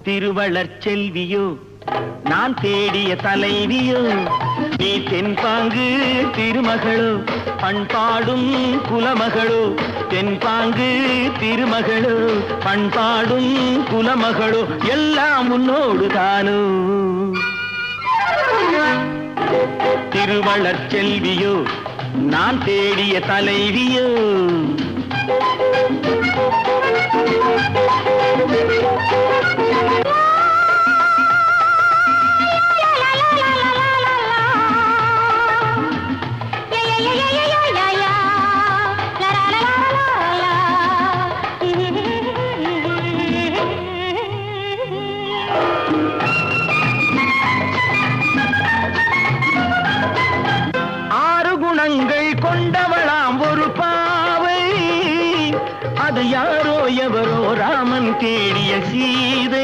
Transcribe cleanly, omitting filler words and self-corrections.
திருவளர் செல்வியோ நான் தேடிய தலைவியோ நீ தென்பாங்கு திருமகளோ பண்பாடும் குலமகளோ தென்பாங்கு திருமகளோ பண்பாடும் குலமகளோ எல்லாம் உன்னோடு தானோ திருவளர் செல்வியோ நான் தேடிய தலைவியோ கொண்டவளாம் ஒரு பாவை அது யாரோ எவரோ ராமன் தேடிய சீதை